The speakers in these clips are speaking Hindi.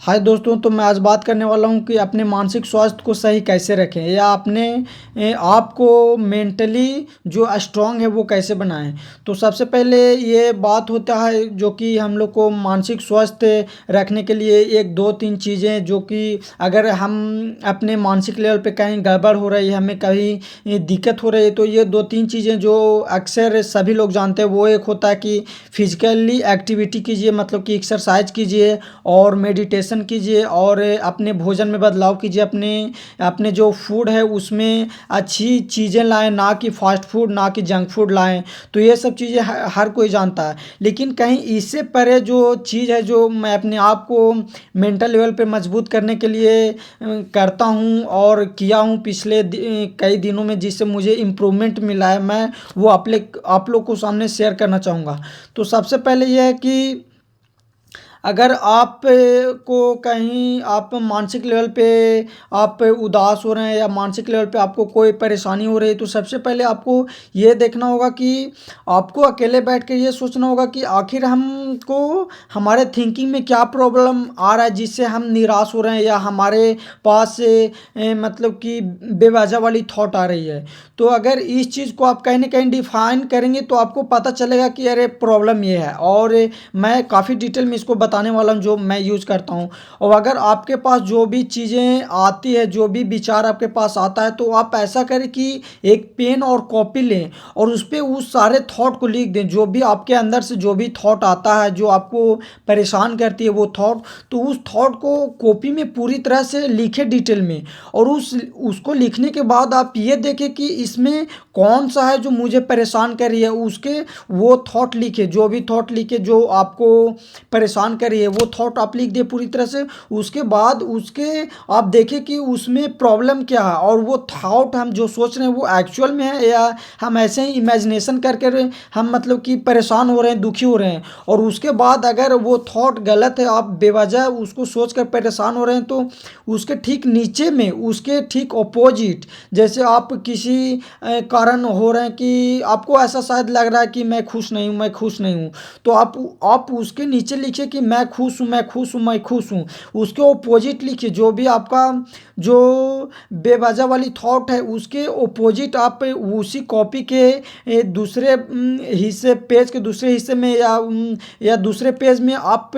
हाय दोस्तों, तो मैं आज बात करने वाला हूँ कि अपने मानसिक स्वास्थ्य को सही कैसे रखें या अपने आप को मेंटली जो स्ट्रांग है वो कैसे बनाएं। तो सबसे पहले ये बात होता है जो कि हम लोग को मानसिक स्वास्थ्य रखने के लिए एक दो तीन चीज़ें जो कि अगर हम अपने मानसिक लेवल पे कहीं गड़बड़ हो रही है, हमें कहीं दिक्कत हो रही है, तो ये दो तीन चीज़ें जो अक्सर सभी लोग जानते हैं। वो एक होता है कि फिजिकली एक्टिविटी कीजिए, मतलब कि एक्सरसाइज कीजिए और मेडिटेशन कीजिए और अपने भोजन में बदलाव कीजिए। अपने अपने जो फूड है उसमें अच्छी चीज़ें लाएं, ना कि फास्ट फूड, ना कि जंक फूड लाएं। तो ये सब चीज़ें हर कोई जानता है, लेकिन कहीं इससे परे जो चीज़ है जो मैं अपने आप को मेंटल लेवल पे मजबूत करने के लिए करता हूँ और किया हूँ पिछले कई दिनों में, जिससे मुझे इम्प्रूवमेंट मिला है, मैं वो आप लोग को सामने शेयर करना चाहूँगा। तो सबसे पहले यह है कि अगर आप को कहीं आप मानसिक लेवल पे आप उदास हो रहे हैं या मानसिक लेवल पे आपको कोई परेशानी हो रही है, तो सबसे पहले आपको ये देखना होगा कि आपको अकेले बैठ के ये सोचना होगा कि आखिर हमको हमारे थिंकिंग में क्या प्रॉब्लम आ रहा है जिससे हम निराश हो रहे हैं या हमारे पास मतलब कि बेवजह वाली थॉट आ रही है। तो अगर इस चीज़ को आप कहीं ना कहीं डिफाइन करेंगे तो आपको पता चलेगा कि अरे प्रॉब्लम ये है, और मैं काफ़ी डिटेल में इसको बताने वाला हूँ जो मैं यूज़ करता हूँ। और अगर आपके पास जो भी चीज़ें आती है, जो भी विचार आपके पास आता है, तो आप ऐसा करें कि एक पेन और कॉपी लें और उस पर उस सारे थॉट को लिख दें। जो भी आपके अंदर से जो भी थॉट आता है जो आपको परेशान करती है वो थॉट, तो उस थॉट को कॉपी में पूरी तरह से लिखें डिटेल में। और उसको लिखने के बाद आप ये देखें कि इसमें कौन सा है जो मुझे परेशान कर रही है, उसके वो थॉट लिखे, जो भी थॉट लिखे जो आपको परेशान कर रही है वो थॉट आप लिख दिए पूरी तरह से। उसके बाद उसके आप देखें कि उसमें प्रॉब्लम क्या है और वो थॉट हम जो सोच रहे हैं वो एक्चुअल में है या हम ऐसे ही इमेजिनेशन करके हम मतलब कि परेशान हो रहे हैं, दुखी हो रहे हैं। और उसके बाद अगर वो थॉट गलत है, आप बेवजह उसको सोच कर परेशान हो रहे हैं, तो उसके ठीक नीचे में उसके ठीक अपोजिट, जैसे आप किसी कारण हो रहे हैं कि आपको ऐसा शायद लग रहा है कि मैं खुश नहीं हूँ, मैं खुश नहीं हूँ, तो आप उसके नीचे लिखिए कि मैं खुश हूँ, मैं खुश हूँ, मैं खुश हूँ। उसके ओपोजिट लिखिए, जो भी आपका जो बेवजह वाली थॉट है उसके ओपोजिट आप उसी कॉपी के दूसरे हिस्से, पेज के दूसरे हिस्से में या दूसरे पेज में आप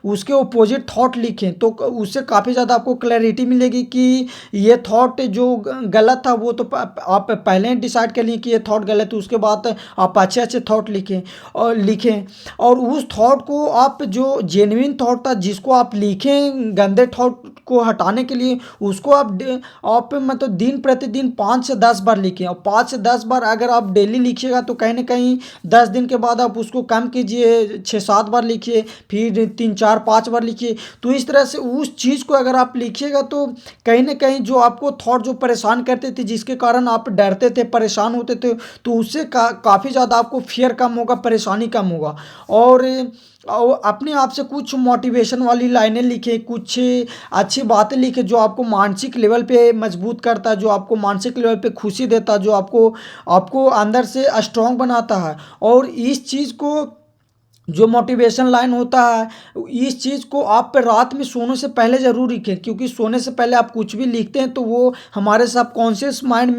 उसके ओपोजिट थॉट लिखें। तो उससे काफ़ी ज़्यादा आपको क्लैरिटी मिलेगी कि ये थॉट जो गलत था वो तो आप पहले ही डिसाइड कर लिए कि ये थॉट गलत है। उसके बाद आप अच्छे अच्छे थॉट लिखें और उस थॉट को आप जो जेन्युइन थॉट था जिसको आप लिखें गंदे थॉट को हटाने के लिए, उसको आप मतलब दिन प्रतिदिन 5 से 10 बार लिखें। और 5 से 10 बार अगर आप डेली लिखिएगा तो कहीं ना कहीं 10 दिन के बाद आप उसको कम कीजिए, 6-7 बार लिखिए, फिर 3-4-5 बार लिखिए। तो इस तरह से उस चीज़ को अगर आप लिखिएगा तो कहीं ना कहीं जो आपको थॉट जो परेशान करते थे, जिसके कारण आप डरते थे, परेशान होते थे, तो उससे काफ़ी ज़्यादा आपको फियर कम होगा, परेशानी कम होगा। और अपने आप से कुछ मोटिवेशन वाली लाइनें लिखें, कुछ अच्छी बातें लिखें जो आपको मानसिक लेवल पे मजबूत करता है, जो आपको मानसिक लेवल पे खुशी देता है, जो आपको आपको अंदर से स्ट्रांग बनाता है। और इस चीज़ को जो मोटिवेशन लाइन होता है, इस चीज़ को आप रात में सोने से पहले ज़रूर लिखें, क्योंकि सोने से पहले आप कुछ भी लिखते हैं तो वो हमारे सबकॉन्शियस माइंड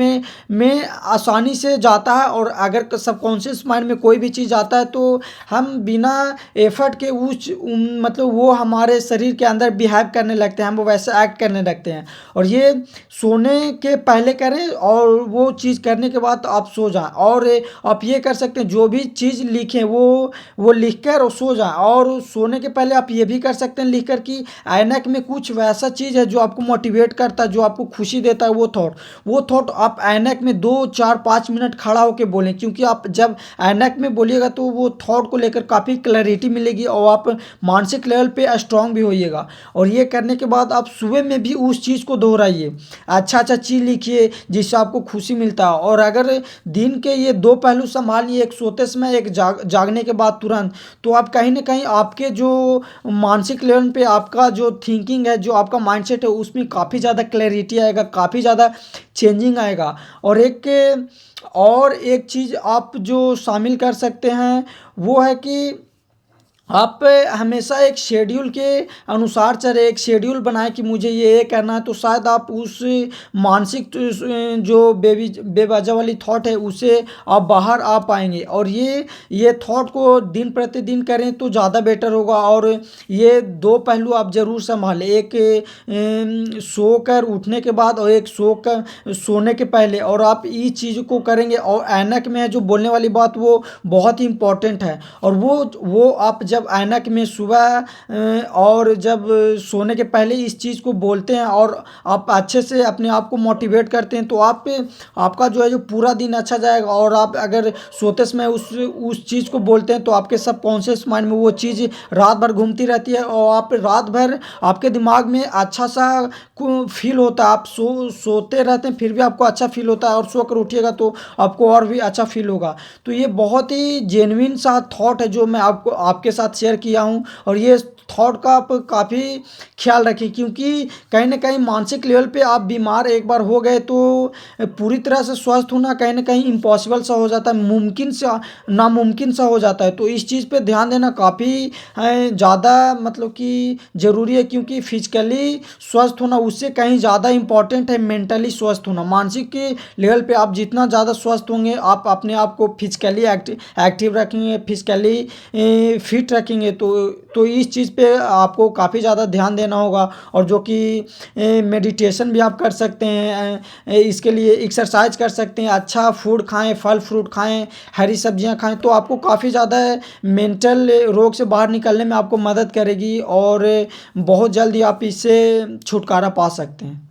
में आसानी से जाता है। और अगर सबकॉन्शियस माइंड में कोई भी चीज़ आता है तो हम बिना एफर्ट के मतलब वो हमारे शरीर के अंदर बिहेव करने लगते हैं, हम वो वैसे एक्ट करने लगते हैं। और ये सोने के पहले करें और वो चीज़ करने के बाद आप सो जाएं। और आप ये कर सकते हैं, जो भी चीज़ लिखें वो लिख कर और सो जाएं। और सोने के पहले आप ये भी कर सकते हैं लिख कर कि ऐनक में कुछ वैसा चीज़ है जो आपको मोटिवेट करता है, जो आपको खुशी देता है, वो थॉट आप ऐनक में 2-4-5 मिनट खड़ा होकर बोलें, क्योंकि आप जब ऐनक में बोलिएगा तो वो थॉट को लेकर काफ़ी क्लैरिटी मिलेगी और आप मानसिक लेवल पे स्ट्रांग भी होइएगा। और ये करने के बाद आप सुबह में भी उस चीज़ को दोहराइए, अच्छा अच्छा चीज़ लिखिए जिससे आपको खुशी मिलता है। और अगर दिन के ये दो पहलू संभालिए, एक सोते समय, एक जागने के बाद तुरंत, तो आप कहीं ना कहीं आपके जो मानसिक लेवल पे आपका जो थिंकिंग है, जो आपका माइंडसेट है, उसमें काफ़ी ज़्यादा क्लैरिटी आएगा, काफ़ी ज़्यादा चेंजिंग आएगा। और एक चीज़ आप जो शामिल कर सकते हैं वो है कि आप हमेशा एक शेड्यूल के अनुसार चलें, एक शेड्यूल बनाएँ कि मुझे ये करना है, तो शायद आप उस मानसिक जो बेवजह वाली थॉट है उससे आप बाहर आ पाएँगे। और ये थॉट को दिन प्रतिदिन करें तो ज़्यादा बेटर होगा। और ये 2 पहलू आप ज़रूर सँभालें, एक सोकर उठने के बाद और एक सोकर सोने के पहले। और आप इस चीज़ को करेंगे, और ऐनक में जो बोलने वाली बात वो बहुत ही इम्पोर्टेंट है। और वो आप जब ऐनक में सुबह और जब सोने के पहले इस चीज़ को बोलते हैं और आप अच्छे से अपने आप को मोटिवेट करते हैं, तो आपका जो है जो पूरा दिन अच्छा जाएगा। और आप अगर सोते समय उस चीज़ को बोलते हैं, तो आपके सबकॉन्शियस माइंड में वो चीज़ रात भर घूमती रहती है, और आप रात भर आपके दिमाग में अच्छा सा को फील होता है। आप सोते रहते हैं फिर भी आपको अच्छा फील होता है, और सोकर उठिएगा तो आपको और भी अच्छा फील होगा। तो ये बहुत ही जेन्युइन सा थॉट है जो मैं आपको आपके साथ शेयर किया हूँ। और ये थॉट का आप काफ़ी ख्याल रखें, क्योंकि कहीं न कहीं मानसिक लेवल पे आप बीमार एक बार हो गए तो पूरी तरह से स्वस्थ होना कहीं न कहीं इम्पॉसिबल सा हो जाता है, मुमकिन सा नामुमकिन सा हो जाता है। तो इस चीज़ पे ध्यान देना काफ़ी ज़्यादा मतलब कि ज़रूरी है, क्योंकि फिज़िकली स्वस्थ होना उससे कहीं ज़्यादा इम्पोर्टेंट है मेंटली स्वस्थ होना। मानसिक लेवल पे आप जितना ज़्यादा स्वस्थ होंगे, आप अपने आप को फिज़िकली एक्टिव रखेंगे, फिज़िकली फिट रखेंगे, तो इस चीज़ पे आपको काफ़ी ज़्यादा ध्यान देना होगा। और जो कि मेडिटेशन भी आप कर सकते हैं, इसके लिए एक्सरसाइज कर सकते हैं, अच्छा फूड खाएँ, फल फ्रूट खाएँ, हरी सब्जियाँ खाएँ, तो आपको काफ़ी ज़्यादा मेंटल रोग से बाहर निकलने में आपको मदद करेगी, और बहुत जल्दी आप इससे छुटकारा पा सकते हैं।